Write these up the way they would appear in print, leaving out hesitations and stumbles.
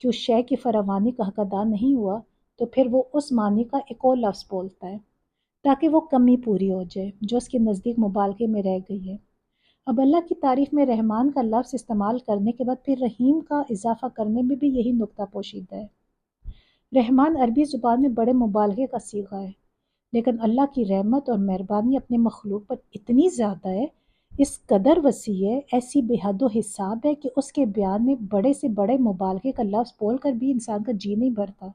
کہ اس شے کی فراوانی کا حق ادا نہیں ہوا تو پھر وہ اس معنی کا ایک اور لفظ بولتا ہے تاکہ وہ کمی پوری ہو جائے جو اس کے نزدیک مبالغے میں رہ گئی ہے۔ اب اللہ کی تعریف میں رحمان کا لفظ استعمال کرنے کے بعد پھر رحیم کا اضافہ کرنے میں بھی یہی نکتہ پوشیدہ ہے۔ رحمان عربی زبان میں بڑے مبالغے کا صیغہ ہے، لیکن اللہ کی رحمت اور مہربانی اپنے مخلوق پر اتنی زیادہ ہے، اس قدر وسیع ہے، ایسی بے حد و حساب ہے کہ اس کے بیان میں بڑے سے بڑے مبالغے کا لفظ بول کر بھی انسان کا جی نہیں بھرتا۔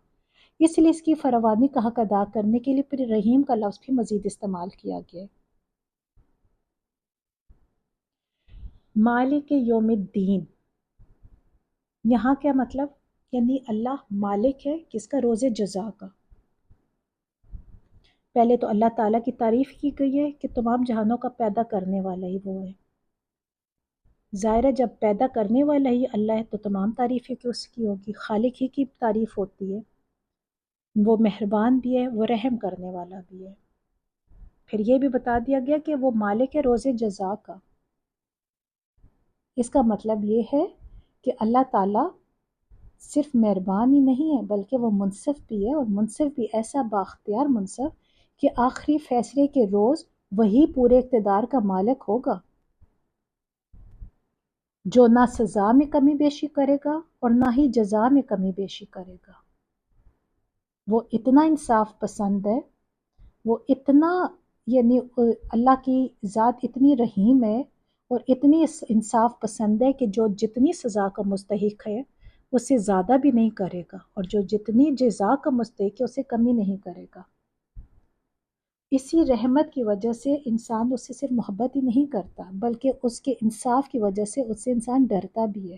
اس لیے اس کی فراوانی کا حق ادا کرنے کے لیے پھر رحیم کا لفظ بھی مزید استعمال کیا گیا ہے۔ مالک یوم الدین، یہاں کیا مطلب؟ یعنی اللہ مالک ہے کس کا؟ روز جزا کا۔ پہلے تو اللہ تعالیٰ کی تعریف کی گئی ہے کہ تمام جہانوں کا پیدا کرنے والا ہی وہ ہے۔ ظاہر ہے جب پیدا کرنے والا ہی اللہ ہے تو تمام تعریفیں کہ اس کی ہوگی، خالق ہی کی تعریف ہوتی ہے۔ وہ مہربان بھی ہے، وہ رحم کرنے والا بھی ہے۔ پھر یہ بھی بتا دیا گیا کہ وہ مالک ہے روز جزا کا۔ اس کا مطلب یہ ہے کہ اللہ تعالیٰ صرف مہربان ہی نہیں ہے بلکہ وہ منصف بھی ہے، اور منصف بھی ایسا بااختیار منصف کہ آخری فیصلے کے روز وہی پورے اقتدار کا مالک ہوگا جو نہ سزا میں کمی بیشی کرے گا اور نہ ہی جزا میں کمی بیشی کرے گا۔ وہ اتنا انصاف پسند ہے، وہ اتنا یعنی اللہ کی ذات اتنی رحیم ہے اور اتنی انصاف پسند ہے کہ جو جتنی سزا کا مستحق ہے اس سے زیادہ بھی نہیں کرے گا، اور جو جتنی جزا کا مستحق ہے اس سے کمی نہیں کرے گا۔ اسی رحمت کی وجہ سے انسان اس سے صرف محبت ہی نہیں کرتا بلکہ اس کے انصاف کی وجہ سے اس سے انسان ڈرتا بھی ہے،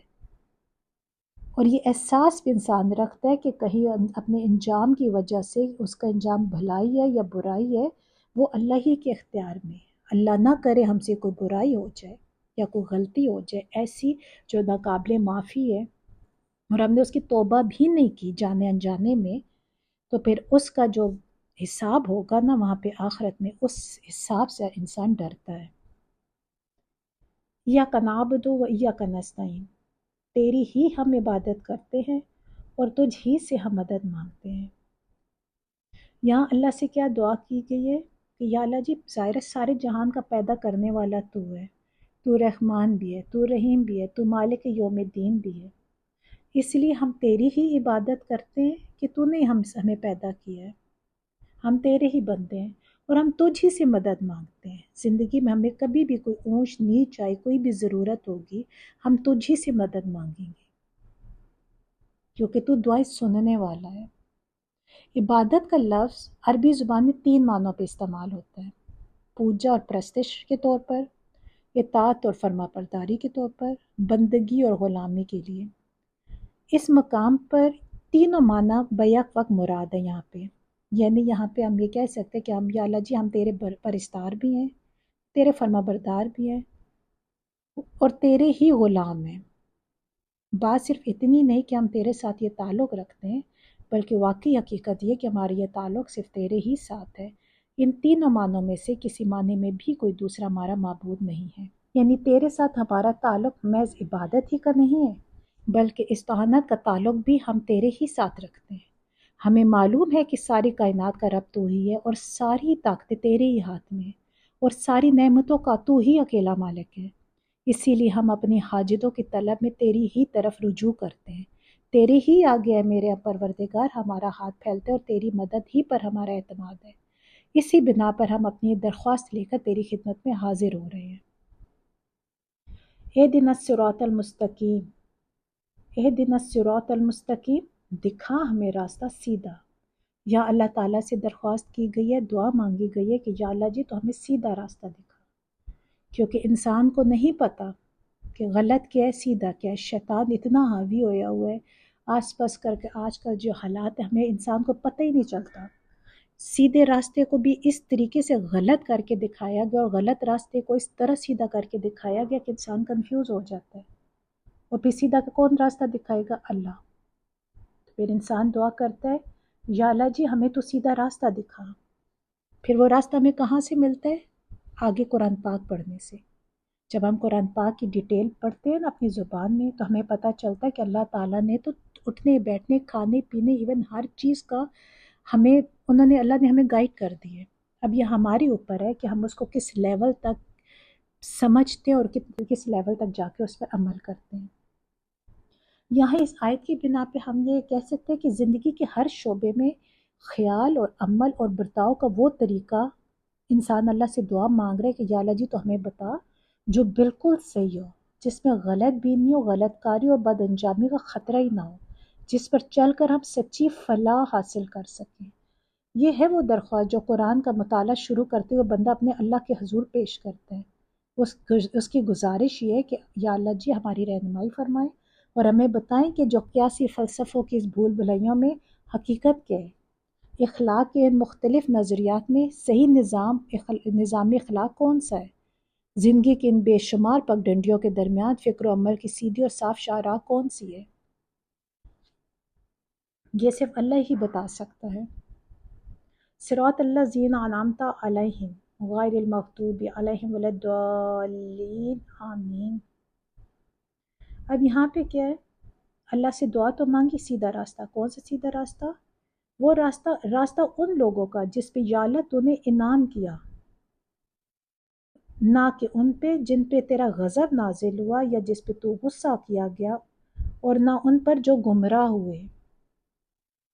اور یہ احساس بھی انسان رکھتا ہے کہ کہیں اپنے انجام کی وجہ سے اس کا انجام بھلائی ہے یا برائی ہے وہ اللہ ہی کے اختیار میں ہے۔ اللہ نہ کرے ہم سے کوئی برائی ہو جائے یا کوئی غلطی ہو جائے ایسی جو ناقابل معافی ہے اور ہم نے اس کی توبہ بھی نہیں کی جانے انجانے میں، تو پھر اس کا جو حساب ہوگا نا وہاں پہ آخرت میں، اس حساب سے انسان ڈرتا ہے۔ یا نعبد و ایاک نستعین، تیری ہی ہم عبادت کرتے ہیں اور تجھ ہی سے ہم مدد مانگتے ہیں۔ یہاں اللہ سے کیا دعا کی گئی ہے کہ یا اللہ جی ظاہر سارے جہان کا پیدا کرنے والا تو ہے، تو رحمان بھی ہے، تو رحیم بھی ہے، تو مالک یوم الدین بھی ہے، اس لیے ہم تیری ہی عبادت کرتے ہیں کہ تو نے ہمیں پیدا کیا ہے، ہم تیرے ہی بندے ہیں اور ہم تجھ ہی سے مدد مانگتے ہیں۔ زندگی میں ہمیں کبھی بھی کوئی اونچ نیچ آئی، کوئی بھی ضرورت ہوگی، ہم تجھ ہی سے مدد مانگیں گے کیونکہ تو دعائیں سننے والا ہے۔ عبادت کا لفظ عربی زبان میں 3 معنوں پہ استعمال ہوتا ہے: پوجا اور پرستش کے طور پر، اطاعت اور فرما برداری کے طور پر، بندگی اور غلامی کے لیے۔ اس مقام پر تینوں معنی بیک وقت مراد ہے یہاں پہ، یعنی یہاں پہ ہم یہ کہہ سکتے ہیں کہ ہم یا اللہ جی ہم تیرے پرستار بھی ہیں، تیرے فرما بردار بھی ہیں اور تیرے ہی غلام ہیں۔ بات صرف اتنی نہیں کہ ہم تیرے ساتھ یہ تعلق رکھتے ہیں بلکہ واقعی حقیقت یہ کہ ہمارا یہ تعلق صرف تیرے ہی ساتھ ہے۔ ان تینوں معنوں میں سے کسی معنی میں بھی کوئی دوسرا ہمارا معبود نہیں ہے، یعنی تیرے ساتھ ہمارا تعلق محض عبادت ہی کا نہیں ہے بلکہ استعانت کا تعلق بھی ہم تیرے ہی ساتھ رکھتے ہیں۔ ہمیں معلوم ہے کہ ساری کائنات کا رب تو ہی ہے اور ساری طاقتیں تیرے ہی ہاتھ میں ہیں اور ساری نعمتوں کا تو ہی اکیلا مالک ہے، اسی لیے ہم اپنی حاجتوں کی طلب میں تیری ہی طرف رجوع کرتے ہیں۔ تیرے ہی آگے ہے میرے پروردگار ہمارا ہاتھ پھیلتے اور تیری مدد ہی پر ہمارا اعتماد ہے، اسی بنا پر ہم اپنی درخواست لے کر تیری خدمت میں حاضر ہو رہے ہیں۔ اہدنا الصراط المستقیم، اہدنا الصراط المستقیم، دکھا ہمیں راستہ سیدھا۔ یا اللہ تعالیٰ سے درخواست کی گئی ہے، دعا مانگی گئی ہے کہ یا اللہ جی تو ہمیں سیدھا راستہ دکھا، کیونکہ انسان کو نہیں پتہ کہ غلط کیا ہے سیدھا کیا ہے۔ شیطان اتنا حاوی ہویا ہوا ہے آس پاس کر کے، آج کل جو حالات ہیں ہمیں انسان کو پتہ ہی نہیں چلتا۔ سیدھے راستے کو بھی اس طریقے سے غلط کر کے دکھایا گیا اور غلط راستے کو اس طرح سیدھا کر کے دکھایا گیا کہ انسان کنفیوز ہو جاتا ہے، اور پھر سیدھا کون راستہ دکھائے گا؟ اللہ۔ تو پھر انسان دعا کرتا ہے یا اللہ جی ہمیں تو سیدھا راستہ دکھا۔ پھر وہ راستہ ہمیں کہاں سے ملتا ہے؟ آگے قرآن پاک پڑھنے سے۔ جب ہم قرآن پاک کی ڈیٹیل پڑھتے ہیں نا اپنی زبان میں تو ہمیں پتہ چلتا ہے کہ اللہ تعالیٰ نے تو اٹھنے بیٹھنے کھانے پینے ایون ہر چیز کا ہمیں اللہ نے ہمیں گائیڈ کر دی ہے. اب یہ ہمارے اوپر ہے کہ ہم اس کو کس لیول تک سمجھتے ہیں اور کس لیول تک جا کے اس پر عمل کرتے ہیں. یہاں اس آیت کی بنا پہ ہم یہ کہہ سکتے ہیں کہ زندگی کے ہر شعبے میں خیال اور عمل اور برتاؤ کا وہ طریقہ انسان اللہ سے دعا مانگ رہے کہ یا اللہ جی تو ہمیں بتا جو بالکل صحیح ہو، جس میں غلط بینی ہو، غلط کاری اور بد انجامی کا خطرہ ہی نہ ہو، جس پر چل کر ہم سچی فلاح حاصل کر سکیں. یہ ہے وہ درخواست جو قرآن کا مطالعہ شروع کرتے ہوئے بندہ اپنے اللہ کے حضور پیش کرتا ہے. اس کی گزارش یہ ہے کہ یا اللہ جی ہماری رہنمائی فرمائیں اور ہمیں بتائیں کہ جو قیاسی فلسفوں کی اس بھول بھلائیوں میں حقیقت کیا ہے. اخلاق کے ان مختلف نظریات میں صحیح نظام اخلاق کون سا ہے؟ زندگی کے ان بے شمار پگڈنڈیوں کے درمیان فکر و عمل کی سیدھی اور صاف شاہراہ کون سی ہے؟ یہ صرف اللہ ہی بتا سکتا ہے. صراط الذین انعمت علیہم غیر المغضوب علیہم ولا الضالین آمین. اب یہاں پہ کیا ہے؟ اللہ سے دعا تو مانگی، سیدھا راستہ. کون سا سیدھا راستہ؟ وہ راستہ ان لوگوں کا جس پہ یا اللہ تو نے انعام کیا، نہ کہ ان پہ جن پہ تیرا غضب نازل ہوا یا جس پہ تو غصہ کیا گیا، اور نہ ان پر جو گمراہ ہوئے.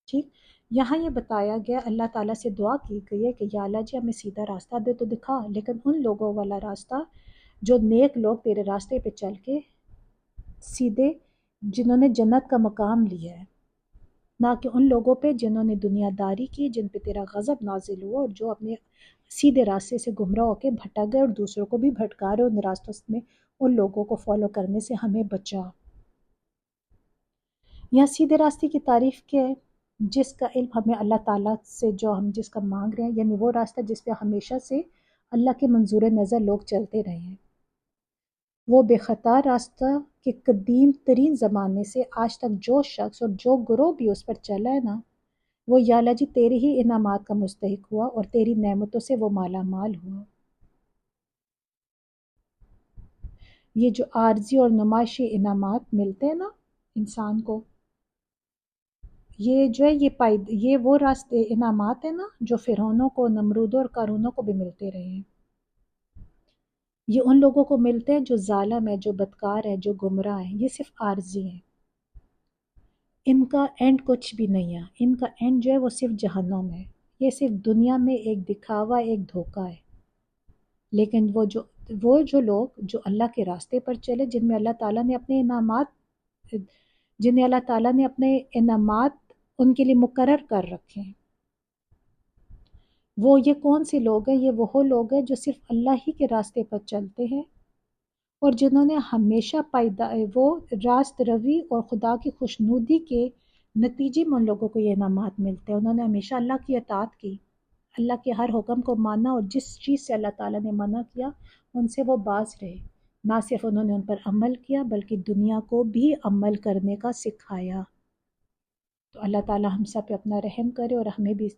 ٹھیک، یہاں یہ بتایا گیا اللہ تعالیٰ سے دعا کی گئی ہے کہ یا اللہ جی ہمیں سیدھا راستہ دے تو دکھا، لیکن ان لوگوں والا راستہ جو نیک لوگ تیرے راستے پہ چل کے سیدھے، جنہوں نے جنت کا مقام لیا ہے، نہ کہ ان لوگوں پہ جنہوں نے دنیا داری کی، جن پہ تیرا غضب نازل ہوا اور جو اپنے سیدھے راستے سے گمراہ ہو کے بھٹک گئے اور دوسروں کو بھی بھٹکا رہے. ان راستوں میں ان لوگوں کو فالو کرنے سے ہمیں بچا. یہاں سیدھے راستے کی تعریف کیا ہے؟ جس کا علم ہمیں اللہ تعالیٰ سے جو ہم جس کا مانگ رہے ہیں، یعنی وہ راستہ جس پہ ہمیشہ سے اللہ کے منظور نظر لوگ چلتے رہے ہیں. وہ بے خطا راستہ کہ قدیم ترین زمانے سے آج تک جو شخص اور جو گروہ بھی اس پر چلا ہے نا، وہ یا اللہ جی تیرے ہی انعامات کا مستحق ہوا اور تیری نعمتوں سے وہ مالا مال ہوا. یہ جو عارضی اور نمائشی انعامات ملتے ہیں نا انسان کو، یہ جو ہے یہ وہ راستے انعامات ہیں نا جو فرعونوں کو، نمرودوں اور قارونوں کو بھی ملتے رہے ہیں. یہ ان لوگوں کو ملتے ہیں جو ظالم ہیں، جو بدکار ہیں، جو گمراہ ہیں. یہ صرف عارضی ہیں، ان کا اینڈ کچھ بھی نہیں ہے. ان کا اینڈ جو ہے وہ صرف جہنم ہے. یہ صرف دنیا میں ایک دکھاوا، ایک دھوکہ ہے. لیکن وہ جو لوگ جو اللہ کے راستے پر چلے، جن میں اللہ تعالیٰ نے اپنے انعامات، جنہیں اللہ تعالیٰ نے اپنے انعامات ان کے لیے مقرر کر رکھے ہیں، وہ یہ کون سے لوگ ہیں؟ یہ وہ لوگ ہیں جو صرف اللہ ہی کے راستے پر چلتے ہیں اور جنہوں نے ہمیشہ وہ راست روی اور خدا کی خوشنودی کے نتیجے میں ان لوگوں کو یہ انعامات ملتے ہیں. انہوں نے ہمیشہ اللہ کی اطاعت کی، اللہ کے ہر حکم کو مانا، اور جس چیز سے اللہ تعالیٰ نے منع کیا ان سے وہ باز رہے. نہ صرف انہوں نے ان پر عمل کیا بلکہ دنیا کو بھی عمل کرنے کا سکھایا. تو اللہ تعالیٰ ہم سب پہ اپنا رحم کرے اور ہمیں بھی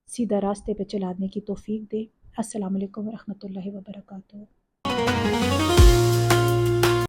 سیدھا راستے پہ چلانے کی توفیق دے. السلام علیکم ورحمۃ اللہ وبرکاتہ.